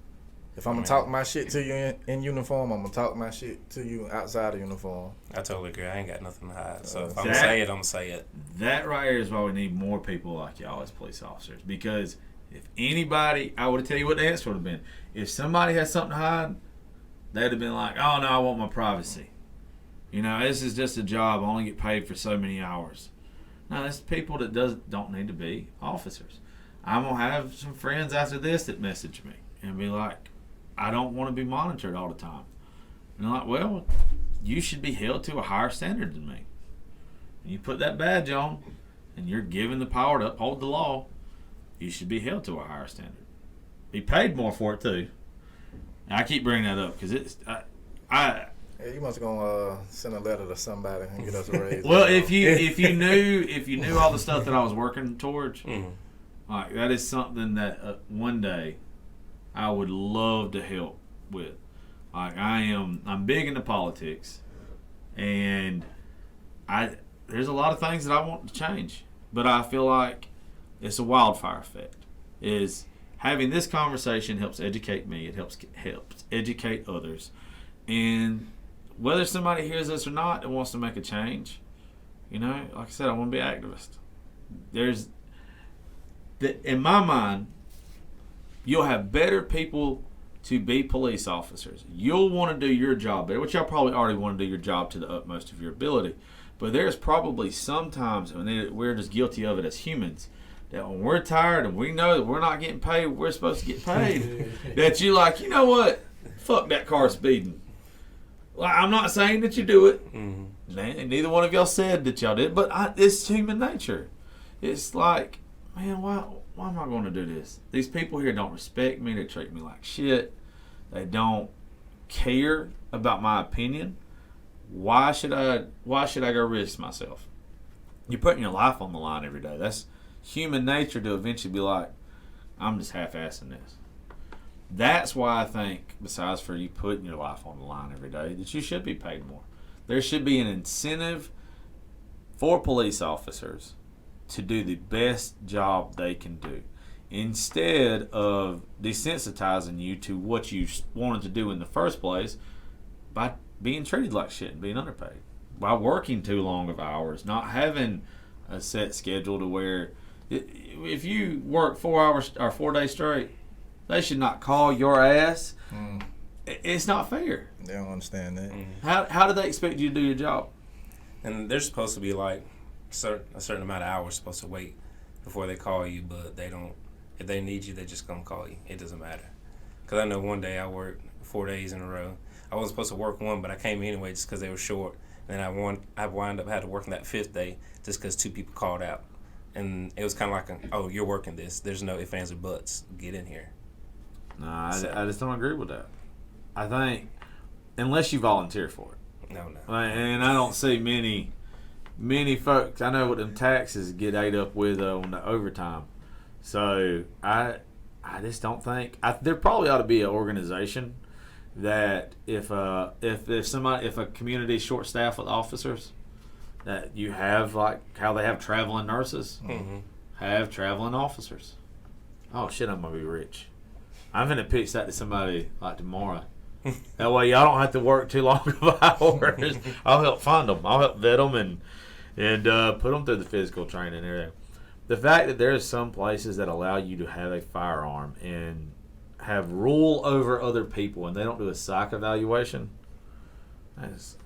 If I'm gonna talk my shit to you in uniform, I'm gonna talk my shit to you outside of uniform. I totally agree. I ain't got nothing to hide. So if I'm gonna say it, I'm gonna say it. That right here is why we need more people like y'all as police officers. Because if anybody, I would tell you what the answer would have been. If somebody had something to hide, they'd have been like, "Oh no, I want my privacy. This is just a job. I only get paid for so many hours." No, that's people that don't need to be officers. I'm gonna have some friends after this that message me and be like, I don't want to be monitored all the time. And I'm like, well, you should be held to a higher standard than me. And you put that badge on and you're given the power to uphold the law, you should be held to a higher standard. Be paid more for it too. And I keep bringing that up because it's Yeah, you must go send a letter to somebody and get us a raise. Well, if you knew all the stuff that I was working towards, like that is something that one day I would love to help with. Like I'm big into politics, and there's a lot of things that I want to change, but I feel like it's a wildfire effect. Is having this conversation helps educate me. It helps educate others, and whether somebody hears this or not and wants to make a change, like I said, I want to be an activist. In my mind, you'll have better people to be police officers. You'll want to do your job better, which y'all probably already want to do your job to the utmost of your ability. But there's probably sometimes when we're just guilty of it as humans, that when we're tired and we know that we're not getting paid, we're supposed to get paid, that you like, you know what? Fuck that car speeding. Well, I'm not saying that you do it. Mm-hmm. Neither one of y'all said that y'all did, but it's human nature. It's like, man, why am I going to do this? These people here don't respect me. They treat me like shit. They don't care about my opinion. Why should I go risk myself? You're putting your life on the line every day. That's human nature to eventually be like, I'm just half-assing this. That's why I think, besides for you putting your life on the line every day, that you should be paid more. There should be an incentive for police officers to do the best job they can do, instead of desensitizing you to what you wanted to do in the first place by being treated like shit and being underpaid, by working too long of hours, not having a set schedule to where if you work 4 hours or 4 days straight, they should not call your ass. It's not fair. They don't understand that. How do they expect you to do your job? And they're supposed to be like a certain amount of hours supposed to wait before they call you, but they don't. If they need you, they just gonna call you. It doesn't matter. Because I know one day I worked 4 days in a row. I wasn't supposed to work one, but I came anyway just because they were short. And then I wind up had to work on that 5th day just because 2 people called out. And it was kind of like, oh, you're working this. There's no ifs, ands, or buts. Get in here. No, I just don't agree with that. I think, unless you volunteer for it. No. And I don't see many folks. I know what them taxes get ate up with on the overtime. So I just don't think there probably ought to be an organization that if a community is short staffed with officers, that you have like how they have traveling nurses, have traveling officers. Oh shit, I'm gonna be rich. I'm gonna pitch that to somebody like tomorrow. That way y'all don't have to work too long of hours. I'll help find them. I'll help vet them and put them through the physical training and everything. The fact that there's some places that allow you to have a firearm and have rule over other people and they don't do a psych evaluation.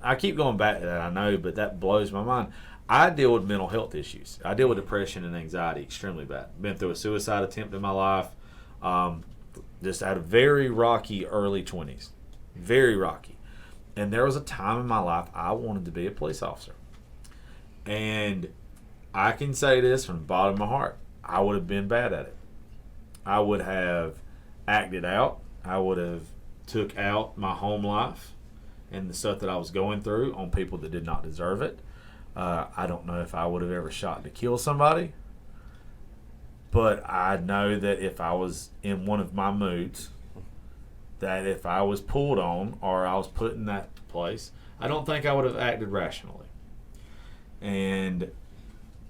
I keep going back to that, I know, but that blows my mind. I deal with mental health issues. I deal with depression and anxiety extremely bad. Been through a suicide attempt in my life. Just had a very rocky early 20s. Very rocky. And there was a time in my life I wanted to be a police officer. And I can say this from the bottom of my heart. I would have been bad at it. I would have acted out. I would have took out my home life and the stuff that I was going through on people that did not deserve it. I don't know if I would have ever shot to kill somebody. But I know that if I was in one of my moods, that if I was pulled on or I was put in that place, I don't think I would have acted rationally. And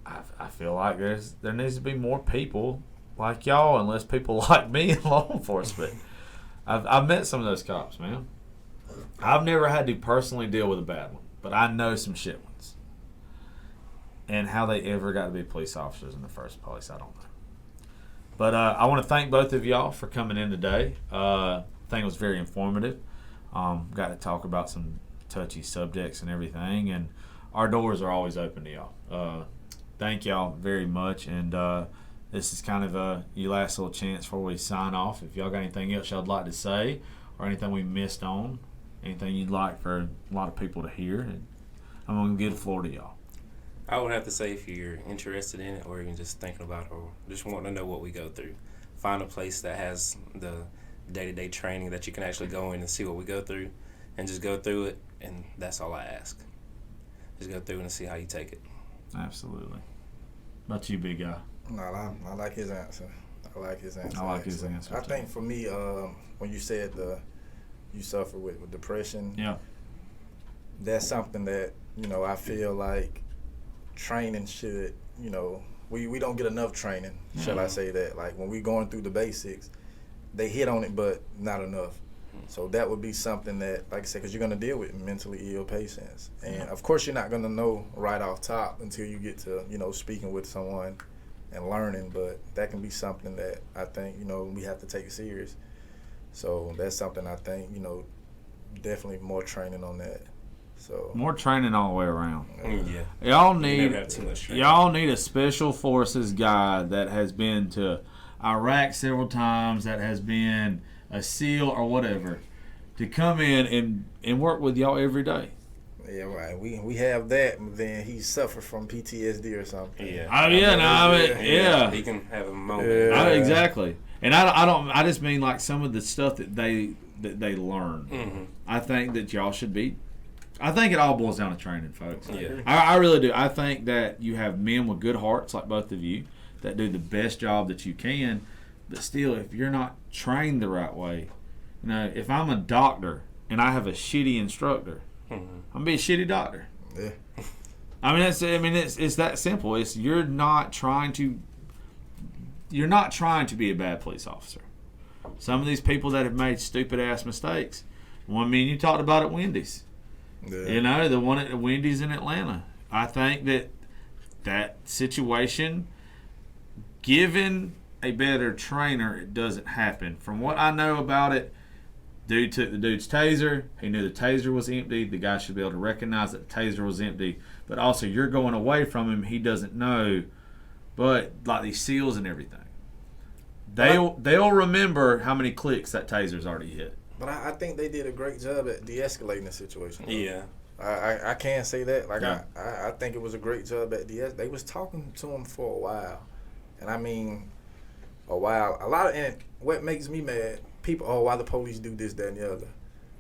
I feel like there needs to be more people like y'all and less people like me in law enforcement. I've met some of those cops, man. I've never had to personally deal with a bad one, but I know some shit ones. And how they ever got to be police officers in the first place, I don't know. But I want to thank both of y'all for coming in today. I think it was very informative. Got to talk about some touchy subjects and everything, and our doors are always open to y'all. Thank y'all very much, and this is kind of your last little chance before we sign off. If y'all got anything else y'all'd like to say or anything we missed on, anything you'd like for a lot of people to hear, and I'm going to give the floor to y'all. I would have to say if you're interested in it or even just thinking about it or just wanting to know what we go through, find a place that has the day-to-day training that you can actually go in and see what we go through and just go through it, and that's all I ask. Just go through it and see how you take it. Absolutely. What about you, big guy? No, I like his answer. I like his answer. I like his answer, I too. think for me, when you said you suffer with depression. Yeah. That's something that, I feel like training should, we don't get enough training, shall I say that. Like when we going through the basics, they hit on it, but not enough. So that would be something that, like I said, because you're going to deal with mentally ill patients. And, of course, you're not going to know right off top until you get to, speaking with someone and learning. But that can be something that I think, we have to take serious. So that's something I think, definitely more training on that. So More training all the way around. Yeah. Y'all You need never have too much training. y'all need a special forces guy that has been to Iraq several times, that has been a SEAL or whatever, to come in and work with y'all every day. Yeah, right. We have that, and then he suffered from PTSD or something. Yeah. Oh yeah, no, I mean, yeah. He can have a moment. Yeah. Exactly. And I just mean like some of the stuff that they learn. Mm-hmm. I think that y'all should be. I think it all boils down to training, folks. Yeah. I really do. I think that you have men with good hearts like both of you that do the best job that you can, but still, if you're not trained the right way, if I'm a doctor and I have a shitty instructor, Mm-hmm. I'm gonna be a shitty doctor. Yeah. It's that simple. It's you're not trying to be a bad police officer. Some of these people that have made stupid ass mistakes. One me and you talked about at Wendy's. Yeah. The one at Wendy's in Atlanta. I think that situation, given a better trainer, it doesn't happen. From what I know about it, dude took the dude's taser. He knew the taser was empty. The guy should be able to recognize that the taser was empty. But also, you're going away from him. He doesn't know. But like these SEALs and everything, they'll remember how many clicks that taser's already hit. But I think they did a great job at de-escalating the situation. Yeah. I can't say that. Like Yeah. I think it was a great job at de-escalating. They was talking to him for a while, and I mean, a while. And what makes me mad, people. Oh, why the police do this, that, and the other?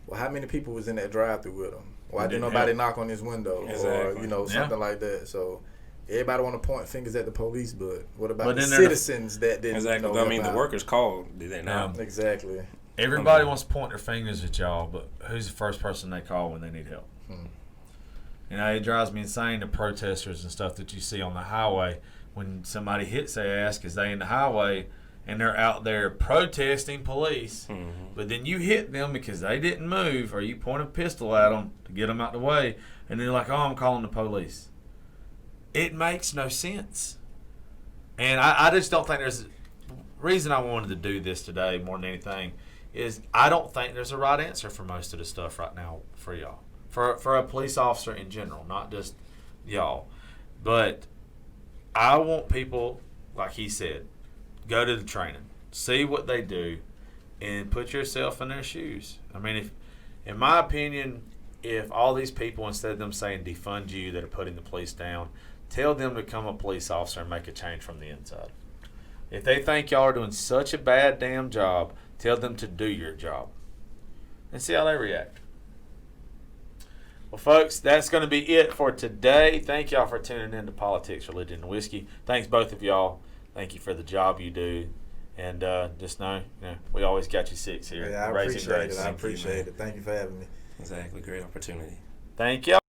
Well, how many people was in that drive-through with him? Why didn't nobody knock on his window Exactly. or something like that? So. Everybody want to point fingers at the police, but what about But the then they're the- citizens that didn't Exactly. know I mean, the about? workers called. Did they not? Exactly. Everybody wants to point their fingers at y'all, but who's the first person they call when they need help? It drives me insane, the protesters and stuff that you see on the highway when somebody hits their ass because they in the highway and they're out there protesting police, but then you hit them because they didn't move or you point a pistol at them to get them out the way, and they're like, oh, I'm calling the police. It makes no sense. And I just don't think there's – reason I wanted to do this today more than anything is I don't think there's a right answer for most of the stuff right now for y'all. For a police officer in general, not just y'all. But I want people, like he said, go to the training, see what they do, and put yourself in their shoes. I mean, if, in my opinion, if all these people, instead of them saying defund you that are putting the police down, tell them to become a police officer and make a change from the inside. If they think y'all are doing such a bad damn job, tell them to do your job. And see how they react. Well, folks, that's going to be it for today. Thank y'all for tuning in to Politics, Religion, and Whiskey. Thanks, both of y'all. Thank you for the job you do. And just know, we always got you six here. Yeah, I Raising appreciate Grace. it. I appreciate it. Thank you for having me. Exactly. Great opportunity. Thank you.